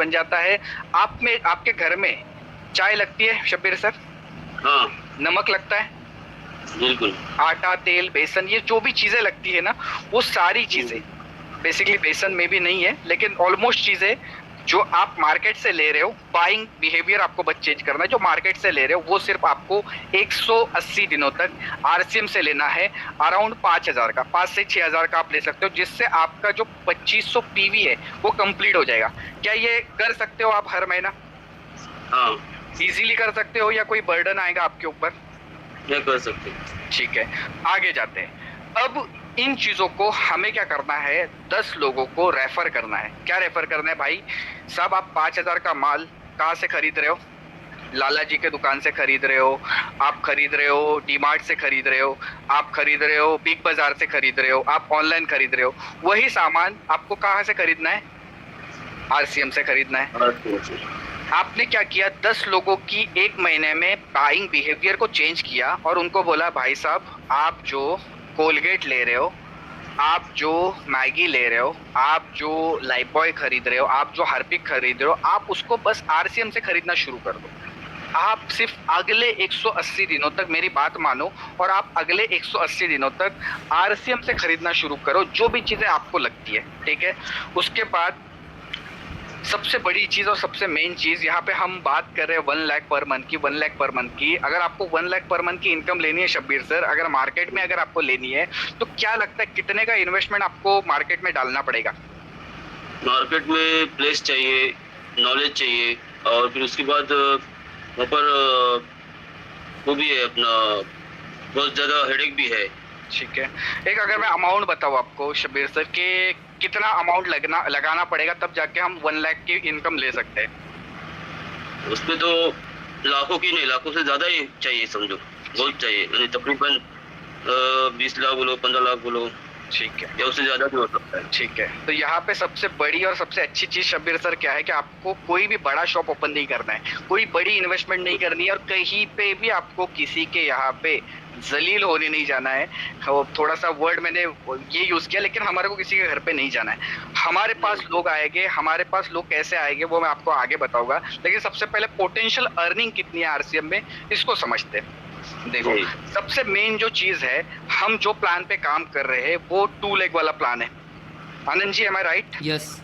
बन जाता है। आप में आपके घर में चाय लगती है शब्बीर सर? हाँ नमक लगता है, बिल्कुल। आटा, तेल, बेसन, ये जो भी चीजें लगती है ना, वो सारी चीजें हम्म, बेसिकली बेसन में भी नहीं है, लेकिन ऑलमोस्ट चीजें जो आप मार्केट से ले रहे हो, बाइंग बिहेवियर आपको बस चेंज करना है। जो मार्केट से ले रहे हो वो सिर्फ आपको 180 दिनों तक आरसीएम से लेना है। अराउंड 5,000 का, 5 से 6,000 का आप ले सकते हो, जिससे आपका जो 2500 पीवी है वो कंप्लीट हो जाएगा। क्या ये कर सकते हो आप हर महीना? हाँ इजीली कर सकते हो या कोई बर्डन आएगा आपके ऊपर? ये कर सकते हैं। ठीक है, आगे जाते हैं। अब इन चीजों को हमें क्या करना है, 10 लोगों को रेफर करना है। क्या रेफर करना है भाई साहब? आप 5,000 का माल कहाँ से खरीद रहे हो? लाला जी के दुकान से खरीद रहे हो, आप खरीद रहे हो डीमार्ट से खरीद रहे हो, आप खरीद रहे हो बिग बाजार से खरीद रहे हो, आप ऑनलाइन खरीद रहे हो। वही सामान आपको कहाँ से खरीदना है? आरसीएम से खरीदना है। हाँ, ठीक है। आपने क्या किया, 10 लोगों की एक महीने में बाइंग बिहेवियर को चेंज किया और उनको बोला भाई साहब, आप जो कोलगेट ले रहे हो, आप जो मैगी ले रहे हो, आप जो लाइफबॉय खरीद रहे हो, आप जो हार्पिक खरीद रहे हो, आप उसको बस आरसीएम से खरीदना शुरू कर दो। आप सिर्फ अगले 180 दिनों तक मेरी बात मानो और आप अगले 180 दिनों तक आरसीएम से खरीदना शुरू करो, जो भी चीजें आपको लगती है। ठीक है, उसके बाद सबसे बड़ी चीज और सबसे मेन चीज, यहाँ पे हम बात कर रहे हैं 1 लाख पर मंथ की, 1 लाख पर मंथ की। अगर आपको 1 लाख पर मंथ की इनकम लेनी है शब्बीर सर, अगर मार्केट में अगर आपको लेनी है, तो क्या लगता है कितने का इन्वेस्टमेंट आपको मार्केट में डालना पड़ेगा? मार्केट में प्लेस चाहिए, नॉलेज चाहिए, और फिर उसके बाद वहाँ पर वो भी है अपना, बहुत ज़्यादा हेडेक भी है। ठीक है, एक अगर मैं अमाउंट बताऊँ आपको शब्बीर सर कि कितना अमाउंट लगाना पड़ेगा तब जाके हम 1 लाख की इनकम ले सकते हैं? उसमें तो लाखों की नहीं, लाखों से ज़्यादा ही चाहिए समझो, बहुत चाहिए, यानी तकरीबन 20 लाख बोलो, 15 लाख बोलो, ठीक है, या उससे ज़्यादा भी हो सकता है। ठीक है। तो यहाँ पे सबसे बड़ी और सबसे अच्छी चीज शब्बीर सर क्या है कि आपको कोई भी बड़ा शॉप ओपन नहीं करना है, कोई बड़ी इन्वेस्टमेंट नहीं करनी है, और कहीं पे भी आपको किसी के यहाँ पे जलील होने नहीं जाना है। थोड़ा सा वर्ड मैंने ये यूज किया, लेकिन हमारे को किसी के घर पे नहीं जाना है। हमारे पास लोग आएंगे, हमारे पास लोग कैसे आएंगे वो मैं आपको आगे बताऊंगा, लेकिन सबसे पहले पोटेंशियल अर्निंग कितनी है आरसीएम में, इसको समझते हैं। देखो, सबसे मेन जो चीज है, हम जो प्लान पे काम कर रहे हैं वो 2 लेग वाला प्लान है। Anand ji, am I right? Yes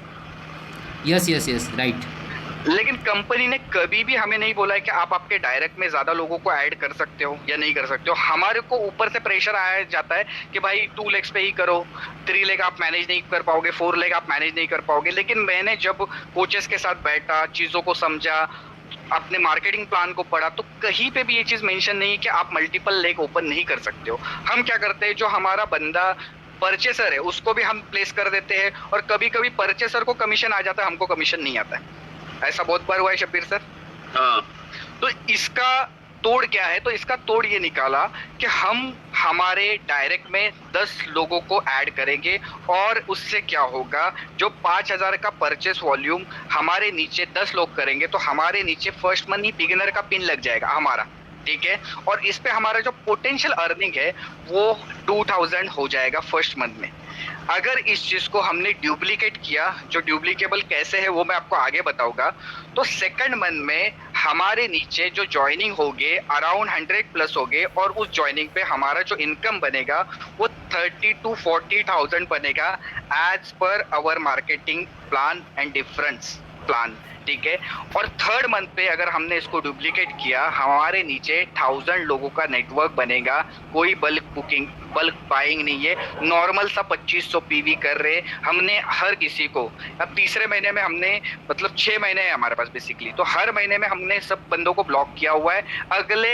yes yes yes right. लेकिन कंपनी ने कभी भी हमें नहीं बोला है कि आप आपके डायरेक्ट में ज्यादा लोगों को ऐड कर सकते हो या नहीं कर सकते हो। हमारे को ऊपर से प्रेशर आया जाता है कि भाई 2 लेग्स पे ही करो, 3 लेग आप मैनेज नहीं कर पाओगे, 4 लेग आप मैनेज नहीं कर पाओगे। लेकिन मैंने जब कोचेस के साथ बैठा, चीजों को समझा, अपने मार्केटिंग प्लान को पढ़ा, तो कहीं पे भी ये चीज मेंशन नहीं है कि आप मल्टीपल लेग ओपन नहीं कर सकते हो। हम क्या करते हैं, जो हमारा बंदा परचेसर है उसको भी हम प्लेस कर देते हैं, और कभी कभी परचेसर को कमीशन आ जाता है, हमको कमीशन नहीं आता है। ऐसा बहुत बार हुआ है शब्बीर सर। हाँ तो इसका तोड़ क्या है, तो इसका तोड़ ये निकाला कि हम हमारे डायरेक्ट में 10 लोगों को ऐड करेंगे, और उससे क्या होगा, जो 5,000 का परचेस वॉल्यूम हमारे नीचे 10 लोग करेंगे, तो हमारे नीचे फर्स्ट मंथ ही बिगिनर का पिन लग जाएगा हमारा। ठीक है, और इस पे हमारा जो पोटेंशियल अर्निंग है वो 2,000 हो जाएगा फर्स्ट मंथ में। अगर इस चीज को हमने डुप्लीकेट किया, जो डुप्लीकेबल कैसे है वो मैं आपको आगे बताऊंगा, तो सेकंड मंथ में हमारे नीचे जो ज्वाइनिंग होगे अराउंड 100 प्लस होगे, और उस ज्वाइनिंग पे हमारा जो इनकम बनेगा वो 30 to 40,000 बनेगा, as per our marketing plan and difference plan. ठीक है, और थर्ड मंथ पे अगर हमने इसको डुप्लीकेट किया, हमारे नीचे 1,000 लोगों का नेटवर्क बनेगा। कोई बल्क बुकिंग, बल्क बाइंग नहीं है, नॉर्मल सा 2500 पीवी कर रहे हमने हर किसी को। अब तीसरे महीने में हमने, मतलब 6 महीने है हमारे पास बेसिकली, तो हर महीने में हमने सब बंदों को ब्लॉक किया हुआ है अगले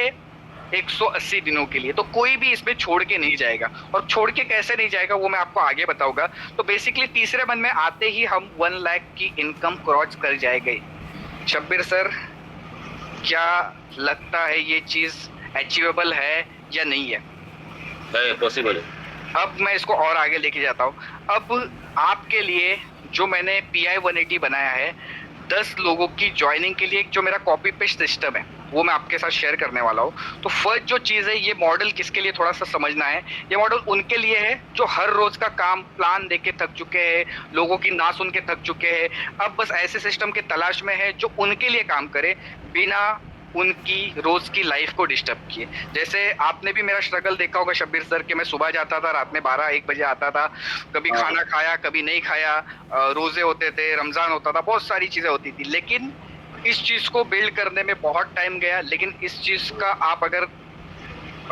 180 दिनों के लिए। तो कोई भी इसमें छोड़ के नहीं जाएगा, और छोड़ के कैसे नहीं जाएगा वो मैं आपको आगे बताऊंगा। तो बेसिकली तीसरे मंथ में आते ही हम 1 लाख की इनकम क्रॉस कर जाएंगे। शब्बीर सर, क्या लगता है ये चीज अचीवेबल है या नहीं है? पॉसिबल है। अब मैं इसको और आगे लेके जाता हूँ। अब आपके लिए जो मैंने PI 180 बनाया है 10 लोगों की ज्वाइनिंग के लिए, जो मेरा कॉपी पेस्ट सिस्टम है, वो मैं आपके साथ शेयर करने वाला हूँ। तो फर्स्ट जो चीज़ है, ये मॉडल किसके लिए थोड़ा सा समझना है। ये मॉडल उनके लिए है जो हर रोज का काम प्लान देके थक चुके हैं, लोगों की ना सुन के थक चुके हैं, अब बस ऐसे सिस्टम की तलाश में है जो उनके लिए काम करे बिना उनकी रोज की लाइफ को डिस्टर्ब किए। जैसे आपने भी मेरा स्ट्रगल देखा होगा शब्बीर सर, कि मैं सुबह जाता था, रात में 12-1 बजे आता था, कभी खाना खाया कभी नहीं खाया, रोजे होते थे, रमजान होता था, बहुत सारी चीजें होती थी। लेकिन इस चीज को बिल्ड करने में बहुत टाइम गया। लेकिन इस चीज का आप अगर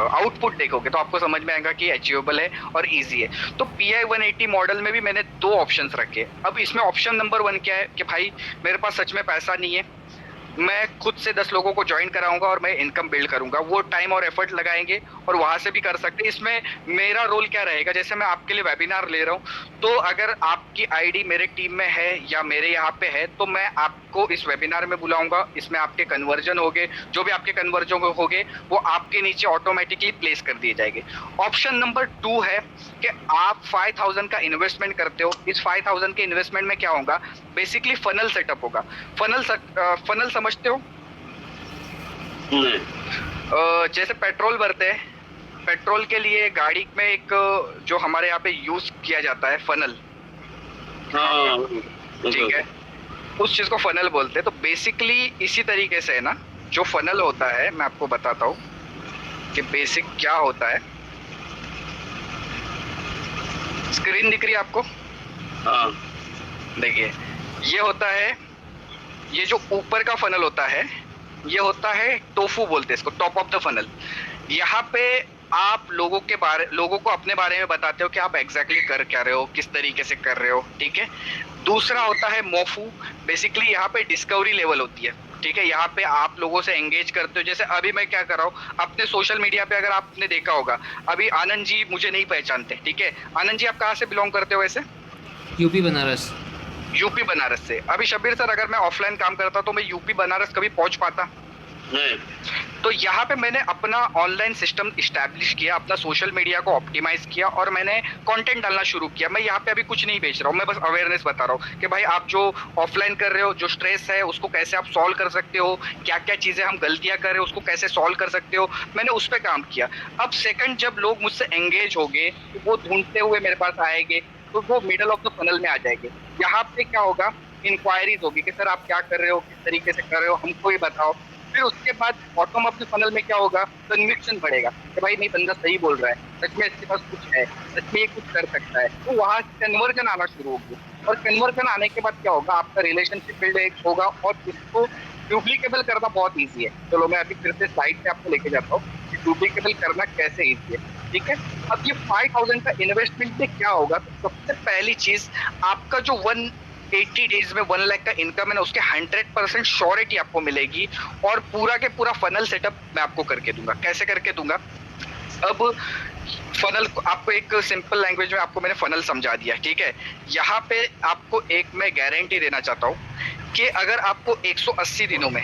आउटपुट देखोगे तो आपको समझ में आएगा कि अचीवेबल है और इजी है। तो PI 180 मॉडल में भी मैंने 2 ऑप्शंस रखे। अब इसमें ऑप्शन नंबर 1 क्या है कि भाई मेरे पास सच में पैसा नहीं है, मैं खुद से 10 लोगों को ज्वाइन कराऊंगा और मैं इनकम बिल्ड करूंगा। वो टाइम और एफर्ट लगाएंगे और वहां से भी कर सकते हैं। इसमें मेरा रोल क्या रहेगा, जैसे मैं आपके लिए वेबिनार ले रहा हूं, तो अगर आपकी आईडी मेरे टीम में है या मेरे यहाँ पे है तो मैं आपको इस वेबिनार में बुलाऊंगा। इसमें आपके कन्वर्जन होंगे, जो भी आपके कन्वर्जन होंगे वो आपके नीचे ऑटोमेटिकली प्लेस कर दिए जाएंगे। ऑप्शन नंबर 2 है कि आप 5000 का इन्वेस्टमेंट करते हो। इस 5000 के इन्वेस्टमेंट में क्या होगा, बेसिकली फनल सेटअप होगा। फनल समझते हो? जैसे पेट्रोल भरते हैं, पेट्रोल के लिए गाड़ी में एक जो हमारे यहाँ पे यूज किया जाता है फनल, ठीक है, उस चीज को फनल बोलते हैं। तो बेसिकली इसी तरीके से है ना, जो फनल होता है मैं आपको बताता हूँ कि बेसिक क्या होता है। स्क्रीन दिख रही है आपको? हाँ। देखिए, ये होता है, ये जो ऊपर का फनल होता है ये होता है टोफू बोलते हैं इसको, टॉप ऑफ द फनल। यहाँ पे आप लोगों को अपने बारे में बताते हो कि आप एग्जैक्टली कर क्या रहे हो, किस तरीके से कर रहे हो, ठीक है। दूसरा होता है मोफू। बेसिकली यहाँ पे डिस्कवरी लेवल होती है, ठीक है। यहाँ पे आप लोगों से एंगेज करते हो। जैसे अभी मैं क्या कर रहा हूँ, अपने सोशल मीडिया पे अगर आपने देखा होगा, अभी आनंद जी मुझे नहीं पहचानते, ठीक है। आनंद जी आप कहाँ से बिलोंग करते हो वैसे? यूपी बनारस। यूपी बनारस से। अभी शब्बीर सर, अगर मैं ऑफलाइन काम करता तो मैं यूपी बनारस कभी पहुंच पाता? नहीं। तो यहाँ पे मैंने अपना ऑनलाइन सिस्टम इस्टेब्लिश किया, अपना सोशल मीडिया को ऑप्टिमाइज किया और मैंने कंटेंट डालना शुरू किया। मैं यहाँ पे अभी कुछ नहीं बेच रहा हूँ, मैं बस अवेयरनेस बता रहा हूँ कि भाई आप जो ऑफलाइन कर रहे हो, जो स्ट्रेस है उसको कैसे आप सॉल्व कर सकते हो, क्या क्या चीजें हम गलतियां कर रहे हो उसको कैसे सॉल्व कर सकते हो, मैंने उस पर काम किया। अब सेकंड, जब लोग मुझसे एंगेज हो गए, वो ढूंढते हुए मेरे पास आएंगे, तो वो मिडल ऑफ द फनल में आ जाएंगे। यहाँ पे क्या होगा, इंक्वायरीज होगी कि सर आप क्या कर रहे हो, किस तरीके से कर रहे हो, हमको ही बताओ। फिर उसके बाद बॉटम ऑफ द फनल में क्या होगा, कन्विक्शन बढ़ेगा कि भाई नहीं, बंदा सही बोल रहा है, सच में इसके पास कुछ है, सच में ये कुछ कर सकता है। तो वहाँ कन्वर्जन आना शुरू होगी और कन्वर्जन आने के बाद क्या होगा, आपका रिलेशनशिप बिल्ड होगा और इसको डुप्लीकेबल करना बहुत ईजी है। चलो मैं अभी फिर से स्लाइड पे आपको लेके जाता हूँ कि डुप्लीकेबल करना कैसे ईजी है, ठीक है। अब ये 5000 का इन्वेस्टमेंट में क्या होगा, तो सबसे पहली चीज, आपका जो 180 डेज में 1 लाख का इनकम है ना, उसके 100% श्योरिटी आपको मिलेगी और पूरा के पूरा फनल सेटअप मैं आपको करके दूंगा। कैसे करके दूंगा? अब फनल आपको एक सिंपल लैंग्वेज में आपको मैंने फनल समझा दिया, ठीक है। यहाँ पे आपको एक मैं गारंटी देना चाहता हूँ कि अगर आपको 180 दिनों में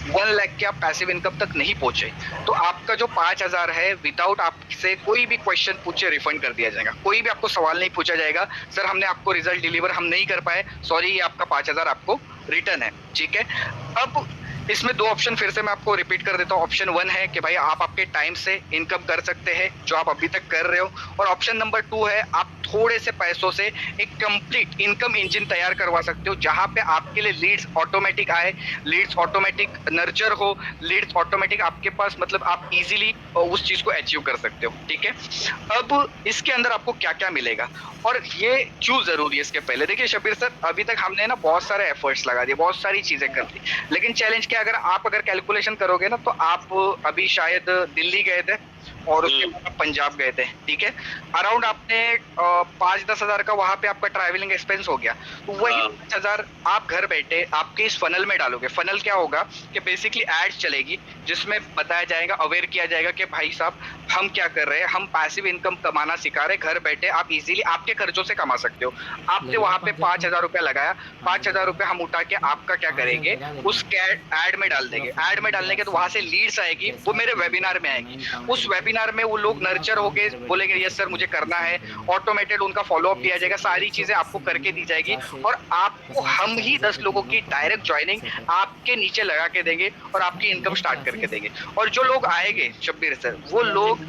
1 लाख के आप पैसिव इनकम तक नहीं पहुंचे तो आपका जो 5000 है, विदाउट आपसे कोई भी क्वेश्चन पूछे रिफंड कर दिया जाएगा। कोई भी आपको सवाल नहीं पूछा जाएगा, सर हमने आपको रिजल्ट डिलीवर हम नहीं कर पाए, सॉरी, ये आपका 5000 आपको रिटर्न है, ठीक है। अब इसमें 2 ऑप्शन फिर से मैं आपको रिपीट कर देता हूँ। ऑप्शन 1 है कि भाई आप आपके टाइम से इनकम कर सकते हैं जो आप अभी तक कर रहे हो, और ऑप्शन नंबर 2 है आप थोड़े से पैसों से एक कंप्लीट इनकम इंजन तैयार करवा सकते हो, जहां पे आपके लिए लीड्स ऑटोमेटिक आए, लीड्स ऑटोमेटिक नर्चर हो, लीड्स ऑटोमेटिक आपके पास, मतलब आप इजीली उस चीज को अचीव कर सकते हो, ठीक है। अब इसके अंदर आपको क्या क्या मिलेगा और ये क्यों जरूरी है, इसके पहले देखिए शब्बीर सर, अभी तक हमने ना बहुत सारे एफर्ट्स लगा दिए, बहुत सारी चीजें कर दी, लेकिन चैलेंज क्या, अगर कैलकुलेशन करोगे ना, तो आप अभी शायद दिल्ली गए थे और उसके बाद आप पंजाब गए थे, ठीक है। अराउंड आपने 5-10 हजार का वहां पे आपका ट्रैवलिंग एक्सपेंस हो गया, तो वही 5,000 आप घर बैठे आपके इस फनल में डालोगे। फनल क्या होगा कि बेसिकली एड्स चलेगी जिसमें बताया जाएगा, अवेयर किया जाएगा कि भाई साहब हम क्या कर रहे हैं, हम पैसिव इनकम कमाना सिखा रहे हैं, घर बैठे आप इजीली आपके खर्चों से कमा सकते हो। आपने वहां पे 5,000 रुपया लगाया, 5,000 रुपया हम उठा के आपका क्या करेंगे, उस एड में डाल देंगे। एड में डालने के तो वहां से लीड्स आएगी, वो मेरे वेबिनार में आएगी, उस वेबिनार में वो लोग नर्चर होके बोलेंगे यस सर मुझे करना है, ऑटोमेटेड उनका फॉलोअप लिया जाएगा, सारी चीजें आपको करके दी जाएगी और आपको हम ही 10 लोगों की डायरेक्ट ज्वाइनिंग आपके नीचे लगा के देंगे और आपकी इनकम स्टार्ट करके देंगे। और जो लोग आएंगे शब्बीर सर, वो लोग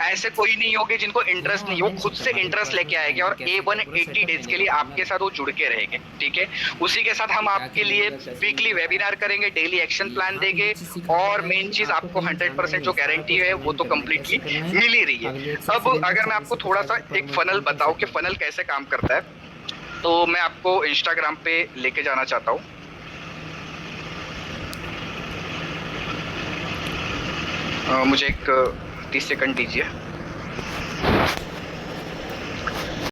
ऐसे कोई नहीं होंगे जिनको इंटरेस्ट नहीं, वो खुद से इंटरेस्ट लेके आएंगे और A180 डेज के लिए आपके साथ वो जुड़ के रहेंगे, ठीक है। उसी के साथ हम आपके लिए वीकली वेबिनार करेंगे, डेली एक्शन प्लान देंगे और मेन चीज आपको 100% जो गारंटी है वो तो कंप्लीटली मिल ही रही है। अब अगर मैं आपको थोड़ा सा एक फनल बताऊं कि फनल कैसे काम करता है, तो मैं आपको इंस्टाग्राम पे लेके जाना चाहता हूँ। मुझे एक 30 सेकंड दीजिए।